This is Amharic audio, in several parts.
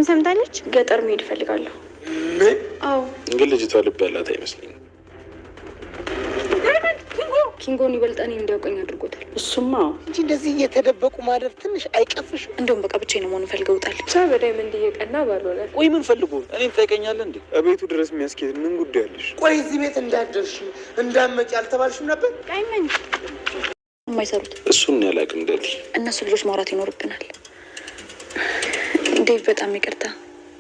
ሰምታለች። ገጠር መሄድ እፈልጋለሁ። አዎ ግን ልጅቷ ልብ ያላት አይመስለኝም። ኪንጎን ይበልጥ እኔን እንዲያውቀኝ አድርጎታል። እሱማ እንጂ እንደዚህ እየተደበቁ ማደር ትንሽ አይቀፍሽም? እንደውም በቃ ብቻዬን መሆን ፈልገውታል። ብቻ በዳይመንድ እየቀና ባልሆነ። ቆይ ምን ፈልጉ? እኔን ትጠይቀኛለህ እንዴ? እቤቱ ድረስ የሚያስኬድ ምን ጉዳይ አለሽ? ቆይ እዚህ ቤት እንዳደርሽ እንዳመጭ አልተባልሽም ነበር? ዳይመንድ የማይሰሩት እሱን ያላቅም ደል እነሱ ልጆች ማውራት ይኖርብናል። ዴቭ በጣም ይቅርታ።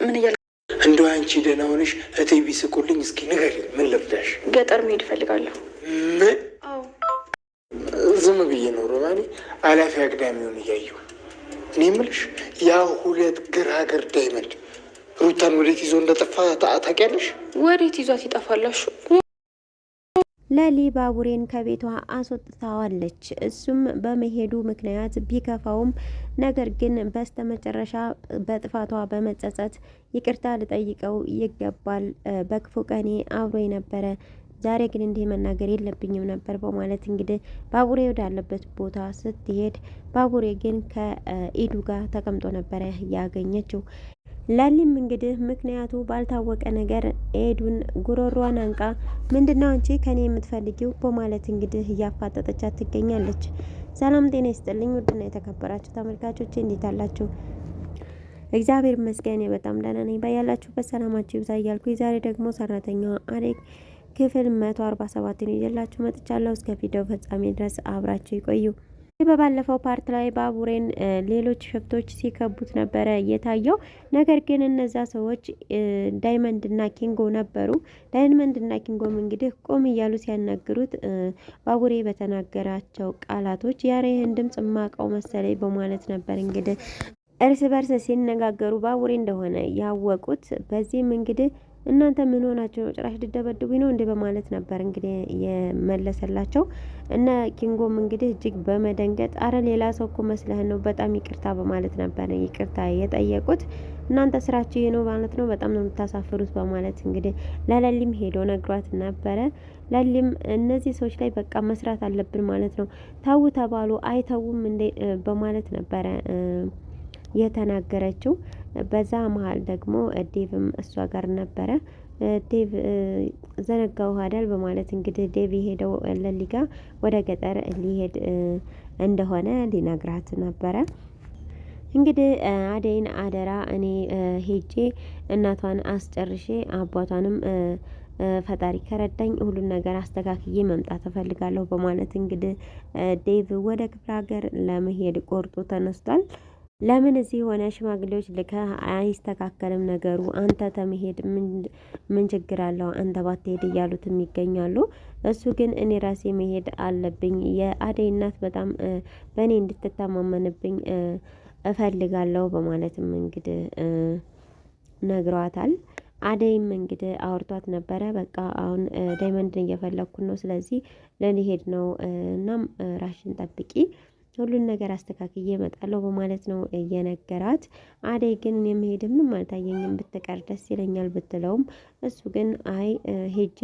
ምን እያል እንደው አንቺ ደህና ሆነሽ እቴ ቢስቁልኝ እስኪ ንገሪኝ፣ ምን ለብዳሽ? ገጠር መሄድ እፈልጋለሁ። ምን? አዎ ዝም ብዬ ነው ሮማኔ አላፊ አግዳሚውን እያየሁ። እኔ የምልሽ ያ ሁለት ግራገር ዳይመንድ ሩታን ወዴት ይዞ እንደጠፋ ታውቂያለሽ? ወዴት ይዟት ይጠፋላሹ? ለሊ ባቡሬን ከቤቷ አስወጥታዋለች። እሱም በመሄዱ ምክንያት ቢከፋውም ነገር ግን በስተመጨረሻ በጥፋቷ በመጸጸት ይቅርታ ልጠይቀው ይገባል፣ በክፉ ቀኔ አብሮ ነበረ፣ ዛሬ ግን እንዲህ መናገር የለብኝም ነበር በማለት እንግዲህ ባቡሬ ወዳለበት ቦታ ስትሄድ ባቡሬ ግን ከኢዱ ጋር ተቀምጦ ነበረ ያገኘችው። ላሊም እንግዲህ ምክንያቱ ባልታወቀ ነገር ኤዱን ጉሮሯን አንቃ ምንድነው አንቺ ከኔ የምትፈልጊው በማለት እንግዲህ እያፋጠጠቻት ትገኛለች። ሰላም ጤና ይስጥልኝ ውድና የተከበራችሁ ተመልካቾች እንዴት አላችሁ? እግዚአብሔር ይመስገን በጣም ደህና ነኝ። ባያላችሁበት ሰላማችሁ ይብዛ እያልኩ ዛሬ ደግሞ ሰራተኛዋ አደይ ክፍል 147 ይዤላችሁ መጥቻለሁ። እስከ ቪዲዮ ፍጻሜ ድረስ አብራችሁ ይቆዩ። በባለፈው ፓርት ላይ ባቡሬን ሌሎች ሽፍቶች ሲከቡት ነበረ የታየው። ነገር ግን እነዛ ሰዎች ዳይመንድ እና ኪንጎ ነበሩ። ዳይመንድ እና ኪንጎም እንግዲህ ቆም እያሉ ሲያናግሩት ባቡሬ በተናገራቸው ቃላቶች ያሬህን ድምጽ ማቀው መሰለኝ በማለት ነበር እንግዲህ እርስ በርስ ሲነጋገሩ ባቡሬ እንደሆነ ያወቁት። በዚህም እንግዲህ እናንተ ምን ሆናችሁ ነው? ጭራሽ ድደበድቡኝ ነው እንዴ? በማለት ነበር እንግዲህ የመለሰላቸው። እነ ኪንጎም እንግዲህ እጅግ በመደንገጥ አረ ሌላ ሰው እኮ መስለህን ነው፣ በጣም ይቅርታ በማለት ነበር ይቅርታ የጠየቁት። እናንተ ስራችሁ ነው ማለት ነው፣ በጣም ነው የምታሳፍሩት በማለት እንግዲህ ለለሊም ሄዶ ነግሯት ነበረ። ለሊም እነዚህ ሰዎች ላይ በቃ መስራት አለብን ማለት ነው፣ ተው ተባሉ አይተውም እንዴ በማለት ነበረ የተናገረችው። በዛ መሀል ደግሞ ዴቭም እሷ ጋር ነበረ። ዴቭ ዘነጋው ሀዳል በማለት እንግዲህ ዴቭ ሄደው ለሊ ጋ ወደ ገጠር ሊሄድ እንደሆነ ሊነግራት ነበረ። እንግዲህ አደይን አደራ እኔ ሄጄ እናቷን አስጨርሼ አባቷንም ፈጣሪ ከረዳኝ ሁሉን ነገር አስተካክዬ መምጣት እፈልጋለሁ በማለት እንግዲህ ዴቭ ወደ ክፍለ ሀገር ለመሄድ ቆርጦ ተነስቷል። ለምን እዚህ ሆነ ሽማግሌዎች ልከህ አይስተካከልም ነገሩ፣ አንተ ተመሄድ ምን ችግር አለው አንተ ባትሄድ እያሉትም ይገኛሉ። እሱ ግን እኔ ራሴ መሄድ አለብኝ፣ የአደይ እናት በጣም በእኔ እንድትተማመንብኝ እፈልጋለሁ በማለትም እንግዲህ ነግሯታል። አደይም እንግዲህ አውርቷት ነበረ። በቃ አሁን ዳይመንድን እየፈለግኩ ነው፣ ስለዚህ ለሊሄድ ነው፣ እናም ራሽን ጠብቂ፣ ሁሉን ነገር አስተካክዬ እመጣለሁ በማለት ነው እየነገራት። አደይ ግን የመሄድ ምንም አልታየኝም ብትቀር ደስ ይለኛል ብትለውም እሱ ግን አይ ሄጄ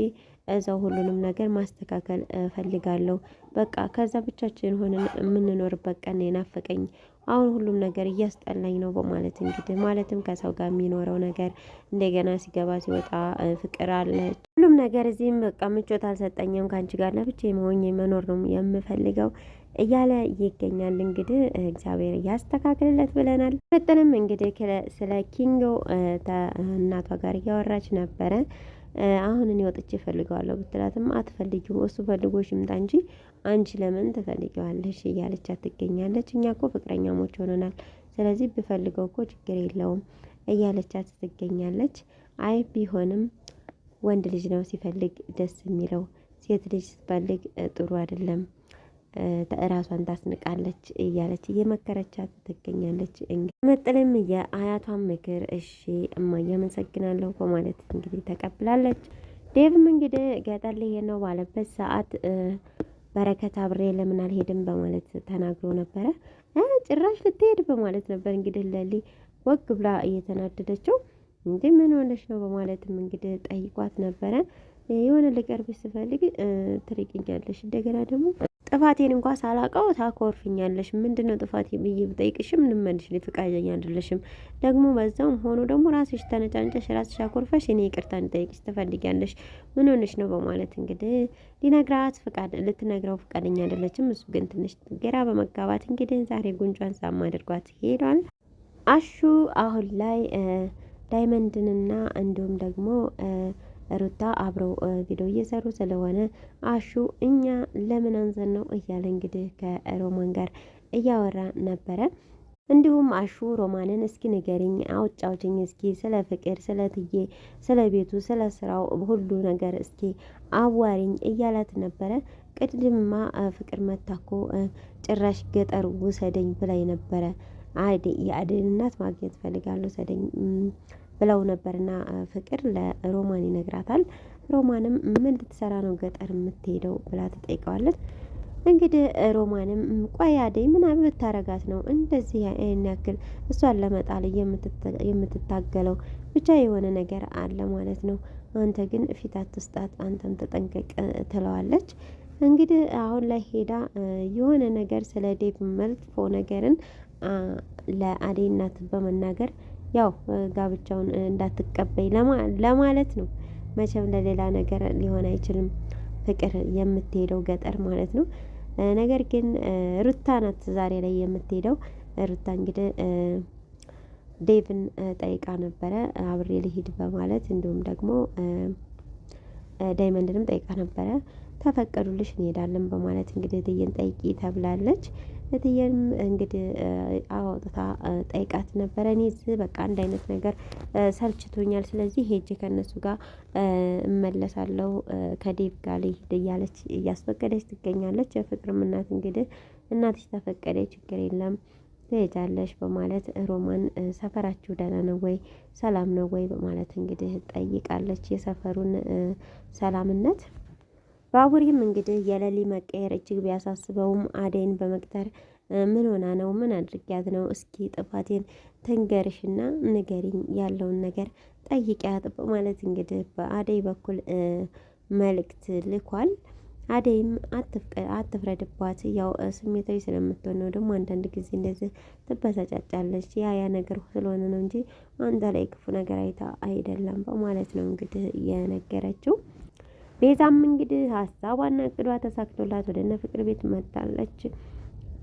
እዛው ሁሉንም ነገር ማስተካከል እፈልጋለሁ፣ በቃ ከዛ ብቻችን ሆነን የምንኖርበት ቀን ናፈቀኝ፣ አሁን ሁሉም ነገር እያስጠላኝ ነው በማለት እንግዲህ ማለትም ከሰው ጋር የሚኖረው ነገር እንደገና ሲገባ ሲወጣ ፍቅር አለ፣ ሁሉም ነገር እዚህም በቃ ምቾት አልሰጠኝም፣ ከአንቺ ጋር ለብቻዬ መሆኜ መኖር ነው የምፈልገው እያለ ይገኛል። እንግዲህ እግዚአብሔር እያስተካክልለት ብለናል። ቀጥልም እንግዲህ ስለ ኪንጎ እናቷ ጋር እያወራች ነበረ። አሁን እኔ ወጥቼ እፈልገዋለሁ ብትላትም አትፈልጊው፣ እሱ ፈልጎሽ ይምጣ እንጂ አንቺ ለምን ትፈልጊዋለሽ እያለቻት ትገኛለች። እኛ እኮ ፍቅረኛሞች ሆነናል፣ ስለዚህ ብፈልገው እኮ ችግር የለውም እያለቻት ትገኛለች። አይ ቢሆንም ወንድ ልጅ ነው ሲፈልግ ደስ የሚለው፣ ሴት ልጅ ስትፈልግ ጥሩ አይደለም፣ ራሷን ታስንቃለች እያለች እየመከረቻት ትገኛለች። መጥልም የአያቷን ምክር እሺ እማዬ አመሰግናለሁ በማለት እንግዲህ ተቀብላለች። ዴቭም እንግዲህ ገጠር ሊሄድ ነው ባለበት ሰዓት በረከት አብሬ ለምን አልሄድም በማለት ተናግሮ ነበረ። ጭራሽ ልትሄድ በማለት ነበር እንግዲህ ለሊ ወግ ብላ እየተናደደችው። እንዴ ምን ሆነሽ ነው በማለትም እንግዲህ ጠይቋት ነበረ። የሆነ ልቀርብሽ ስፈልግ ትርቂኛለሽ፣ እንደገና ደግሞ ጥፋቴን እንኳን ሳላውቀው ታኮርፍኛለሽ። ምንድነው ጥፋቴ ብዬ ብጠይቅሽም ልመልሽ ፍቃደኛ አይደለሽም። ደግሞ በዛውም ሆኖ ደግሞ ራስሽ ተነጫንጨሽ ራስሽ አኮርፈሽ እኔ ይቅርታ እንድጠይቅሽ ትፈልጊያለሽ። ምን ሆነሽ ነው በማለት እንግዲህ ሊነግራት ልትነግረው ፍቃደኛ አይደለችም። እሱ ግን ትንሽ ግራ በመጋባት እንግዲህ ዛሬ ጉንጯን ሳም አድርጓት ሄዷል። አሹ አሁን ላይ ዳይመንድንና እንዲሁም ደግሞ ሩታ አብረው ቪዲዮ እየሰሩ ስለሆነ አሹ እኛ ለምን አንዘን ነው እያለ እንግዲህ ከሮማን ጋር እያወራ ነበረ። እንዲሁም አሹ ሮማንን እስኪ ንገሪኝ፣ አውጫውችኝ እስኪ ስለ ፍቅር፣ ስለ ትዬ፣ ስለ ቤቱ፣ ስለ ስራው ሁሉ ነገር እስኪ አዋሪኝ እያላት ነበረ። ቅድምማ ፍቅር መታኮ ጭራሽ ገጠር ውሰደኝ ብላኝ ነበረ። የአደን እናት ማግኘት ፈልጋለሁ ሰደኝ ብለው ነበርና ፍቅር ለሮማን ይነግራታል። ሮማንም ምን ልትሰራ ነው ገጠር የምትሄደው ብላ ትጠይቀዋለች። እንግዲህ ሮማንም ቆይ አደይ ምን ብታረጋት ነው እንደዚህ አይን ያክል እሷን ለመጣል የምትታገለው? ብቻ የሆነ ነገር አለ ማለት ነው። አንተ ግን ፊት አትስጣት፣ አንተም ተጠንቀቅ ትለዋለች። እንግዲህ አሁን ላይ ሄዳ የሆነ ነገር ስለ ዴቭ መጥፎ ነገርን ለአደይ እናት በመናገር ያው ጋብቻውን እንዳትቀበይ ለማለት ነው። መቼም ለሌላ ነገር ሊሆን አይችልም ፍቅር የምትሄደው ገጠር ማለት ነው። ነገር ግን ሩታ ናት ዛሬ ላይ የምትሄደው። ሩታ እንግዲህ ዴቭን ጠይቃ ነበረ አብሬ ልሂድ በማለት እንዲሁም ደግሞ ዳይመንድንም ጠይቃ ነበረ። ተፈቀዱልሽ እንሄዳለን በማለት እንግዲህ እትዬን ጠይቂ ተብላለች። እትዬም እንግዲህ አውጥታ ጠይቃት ነበረ። እኔ በቃ አንድ አይነት ነገር ሰልችቶኛል፣ ስለዚህ ሄጄ ከነሱ ጋር እመለሳለሁ፣ ከዴቭ ጋር ልሂድ እያለች እያስፈቀደች ትገኛለች። የፍቅርም እናት እንግዲህ እናትሽ ተፈቀደ ችግር የለም ትሄጃለሽ በማለት ሮማን ሰፈራችሁ ደህና ነው ወይ ሰላም ነው ወይ በማለት እንግዲህ ጠይቃለች የሰፈሩን ሰላምነት። ባቡሬም እንግዲህ የሌሊ መቀየር እጅግ ቢያሳስበውም አደይን በመቅጠር ምን ሆና ነው ምን አድርጊያት ነው እስኪ ጥፋቴን ትንገርሽና ንገሪኝ ያለውን ነገር ጠይቂያት በማለት እንግዲህ በአደይ በኩል መልእክት ልኳል። አደይም አትፍረድባት፣ ያው ስሜታዊ ስለምትሆን ነው ደግሞ አንዳንድ ጊዜ እንደዚህ ትበሳጫጫለች፣ ያ ነገር ስለሆነ ነው እንጂ አንተ ላይ ክፉ ነገር አይታ አይደለም በማለት ነው እንግዲህ የነገረችው። ቤዛም እንግዲህ ሀሳቧና እቅዷ ተሳክቶላት ወደ እነ ፍቅር ቤት መጣለች።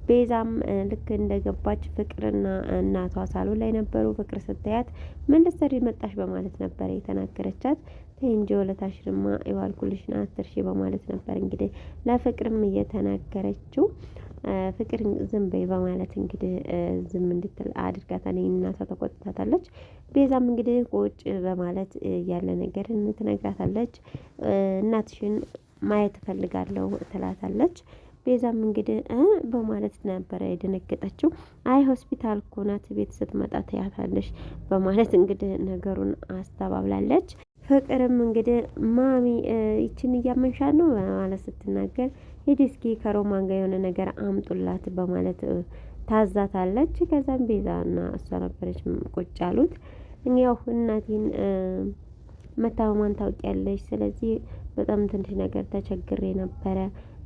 ቤዛም ልክ እንደገባች ፍቅርና እናቷ ሳሎን ላይ ነበሩ። ፍቅር ስታያት ምን ልትሰሪ መጣሽ በማለት ነበር የተናገረቻት። ተንጆ ለታሽርማ ይዋልኩልሽና አትርሺ በማለት ነበር እንግዲህ ለፍቅርም እየተናገረችው። ፍቅር ዝም በይ በማለት እንግዲህ ዝም እንድትል አድርጋታለች። እናቷ ተቆጥታታለች። ቤዛም እንግዲህ ቁጭ በማለት ያለ ነገር ትነግራታለች። እናትሽን ማየት እፈልጋለሁ ትላታለች። ቤዛም እንግዲህ በማለት ነበረ የደነገጠችው። አይ ሆስፒታል እኮ ናት ቤት ስትመጣ ትያታለሽ በማለት እንግዲህ ነገሩን አስተባብላለች። ፍቅርም እንግዲህ ማሚ ይችን እያመንሻት ነው በማለት ስትናገር ሂድ እስኪ ከሮማን ጋር የሆነ ነገር አምጡላት በማለት ታዛታለች። ከዛም ቤዛና እሷ ነበረች ቁጭ ያሉት። ያው እናቴን መታመሟን ታውቂያለሽ፣ ስለዚህ በጣም ትንሽ ነገር ተቸግሬ ነበረ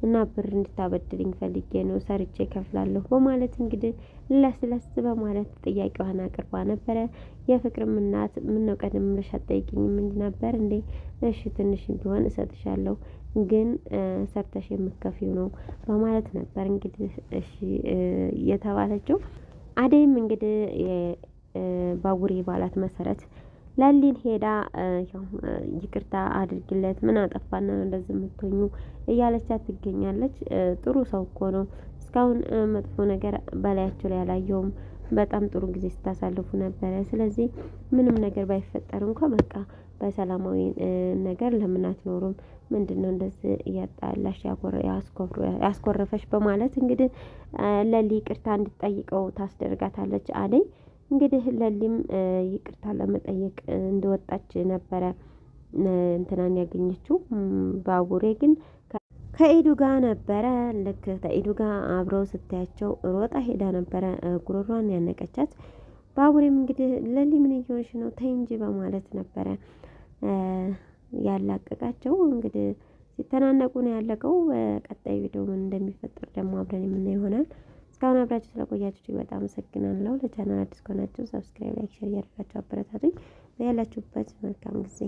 እና ብር እንድታበድልኝ ፈልጌ ነው ሰርቼ ከፍላለሁ በማለት እንግዲህ ለስለስ በማለት ጥያቄዋን አቅርባ ነበረ። የፍቅርም እናት ምነው ቀደም ብለሽ አትጠይቂኝም እንዲህ ነበር እንዴ? እሺ ትንሽ ቢሆን እሰጥሻለሁ ግን ሰርተሽ የምትከፊው ነው በማለት ነበር እንግዲህ እሺ የተባለችው። አደይም እንግዲህ ባቡሬ ባላት መሰረት ለሊን ሄዳ ይቅርታ አድርግለት ምን አጠፋና እንደዚህ የምትሆኙ እያለቻት ትገኛለች። ጥሩ ሰው እኮ ነው፣ እስካሁን መጥፎ ነገር በላያቸው ላይ አላየውም። በጣም ጥሩ ጊዜ ስታሳልፉ ነበረ። ስለዚህ ምንም ነገር ባይፈጠር እንኳን በቃ በሰላማዊ ነገር ለምን አትኖሩም? ምንድነው እንደዚህ እያጣላሽ ያስኮረፈሽ በማለት እንግዲህ ለሊ ይቅርታ እንድትጠይቀው ታስደርጋታለች አደይ። እንግዲህ ለሊም ይቅርታ ለመጠየቅ እንደወጣች ነበረ እንትናን ያገኘችው። ባቡሬ ግን ከኢዱ ጋር ነበረ። ልክ ከኢዱ ጋር አብረው ስታያቸው ሮጣ ሄዳ ነበረ ጉሮሯን ያነቀቻት። ባቡሬም እንግዲህ ለሊ ምን እየሆንሽ ነው ተይ እንጂ በማለት ነበረ ያላቀቃቸው። እንግዲህ ሲተናነቁ ነው ያለቀው። በቀጣይ ቪዲዮ ምን እንደሚፈጠር ደግሞ አብረን የምናየው ይሆናል። እስካሁን አብራችሁ ስለቆያችሁ በጣም አመሰግናለሁ። ለቻናል አዲስ ከሆናችሁ ሰብስክራይብ፣ ላይክ፣ ሼር እያደረጋችሁ አበረታቱኝ። ያላችሁበት መልካም ጊዜ